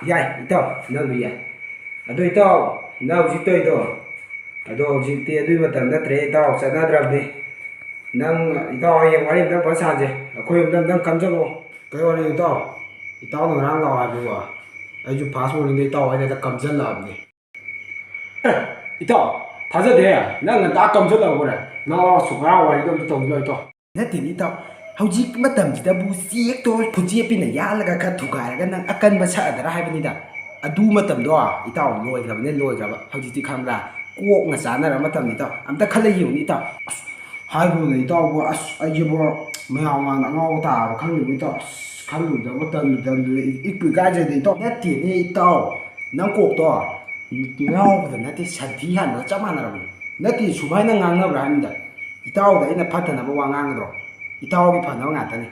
ꯌꯥꯏ ꯏꯇꯥꯎ ꯅꯪꯗꯨ ꯌꯥꯏ ꯑꯗꯨ ꯏꯇꯥꯎ ꯅꯪ ꯍꯧꯖꯤꯛ ꯇꯧꯔꯤꯗꯣ ꯑꯗꯣ ꯍꯧꯖꯤꯛꯇꯤ ꯑꯗꯨꯒꯤ ꯃꯇꯝ ꯅꯠꯇ꯭ꯔꯦ ꯏꯇꯥꯎ ꯆꯠꯅꯗ꯭ꯔꯕꯅꯤ ꯅꯪ ꯏꯇꯥꯎ ꯍꯌꯦꯡ ꯋꯥꯔꯤ ꯑꯝꯇꯪ ꯐꯖꯅ ꯁꯥꯁꯦ ꯑꯩꯈꯣꯏ ꯌꯨꯝꯗ ꯑꯝꯇꯪ ꯀꯝꯖꯜꯂꯛꯑꯣ ꯀꯩ ꯋꯥꯔꯤ ꯏꯇꯥꯎ ꯏꯇꯥꯎꯅ ꯉꯔꯥꯡ ꯂꯥꯛꯑꯣ ꯍꯥꯏꯕꯗꯨꯕꯣ ꯑꯩꯁꯨ ꯐꯥꯁ ꯃꯣꯔꯅꯤꯡꯗ ꯏꯇꯥꯎ ꯍꯣꯏꯗ ꯀꯝꯖꯜꯂꯛꯑꯕꯅꯤ ꯏꯇꯥꯎ ꯊꯥꯖꯗꯦ ꯅꯪ ꯉꯟꯇꯥ ꯀꯝꯖꯜꯂꯛꯑꯕꯣꯔꯦ ꯂꯥꯛꯑꯣ ꯉꯔꯥꯡ ꯋꯥꯔꯤꯗꯣ ꯑꯝꯇ ꯇꯧꯁꯤꯜꯂꯣ ꯏꯇꯥꯎ ꯅꯠꯇꯦꯅꯦ ꯏꯇꯥꯎ ꯍꯧꯖꯤꯛ ꯃꯇꯝꯁꯤꯗꯕꯨ ꯆꯦꯛꯇꯣ ꯐꯨꯖꯦꯞꯄꯤꯅ ꯌꯥꯜꯂꯒ ꯈꯔ ꯊꯨꯒꯥꯏꯔꯒ ꯅꯪ ꯑꯀꯟꯕ ꯁꯛꯑꯗꯔꯥ ꯍꯥꯏꯕꯅꯤꯗ ꯑꯗꯨ ꯃꯇꯝꯗꯣ ꯏꯇꯥꯎ ꯂꯣꯏꯈ꯭ꯔꯕꯅꯦ ꯂꯣꯏꯈ꯭ꯔꯕ ꯍꯧꯖꯤꯛꯇꯤ ꯈꯪꯕ꯭ꯔꯥ ꯀꯣꯛꯅ ꯆꯥꯅꯔ ꯃꯇꯝꯅꯤ ꯏꯇꯥꯎ ꯑꯝꯇ ꯈꯜꯂ ꯌꯦꯡꯉꯨꯅꯤ ꯏꯇꯥꯎ ꯑꯁ ꯍꯥꯏꯕꯨꯅꯦ ꯏꯇꯥꯎꯕꯨ ꯑꯁ ꯑꯩꯁꯤꯕꯨ ꯃꯌꯥꯝ ꯃꯥꯡꯗ ꯑꯉꯥꯎꯕ ꯇꯥꯔꯕ ꯈꯜꯂꯨꯕ ꯏꯇꯥꯎ ꯑꯁ ꯈꯜꯂꯨꯗꯕ ꯇꯟꯗꯨꯗ ꯏꯛꯄꯨ ꯏꯀꯥꯏꯖꯗꯦ ꯏꯇꯥꯎ ꯅꯠꯇꯦꯅꯦ ꯏꯇꯥꯎ ꯅꯪ ꯀꯣꯛꯇꯣ ꯉꯥꯎꯕꯗ ꯅꯠꯇꯦ ꯁꯟꯊꯤ ꯍꯥꯟꯕꯒ ꯆꯞ ꯃꯥꯟꯅꯔꯕꯅꯤ ꯅꯠꯇꯦ ꯁꯨꯃꯥꯏꯅ ꯉꯥꯡꯅꯕ꯭ꯔꯥ ꯍꯥꯏꯕꯅꯤꯗ ꯏꯇꯥꯎꯗ ꯑꯩꯅ ꯐꯠꯇꯅꯕ ꯋꯥ ꯉꯥꯡꯒꯗ꯭ꯔꯣ ꯏꯇꯥꯎꯒꯤ ꯐꯅꯕ ꯉꯥꯛꯇꯅꯤ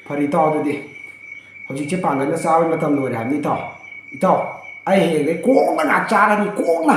ꯐꯔꯦ ꯏꯇꯥꯎ ꯑꯗꯨꯗꯤ ꯍꯧꯖꯤꯛꯁꯦ ꯄꯥꯡꯒꯜꯅ ꯆꯥꯕꯒꯤ ꯃꯇꯝ ꯂꯣꯏꯔꯦ ꯍꯥꯏꯕꯅꯤ ꯏꯇꯥꯎ ꯏꯇꯥꯎ ꯑꯩ ꯍꯌꯦꯡꯗꯩ ꯀꯣꯛꯅ ꯉꯥꯛ ꯆꯥꯔꯅꯤ ꯀꯣꯛꯅ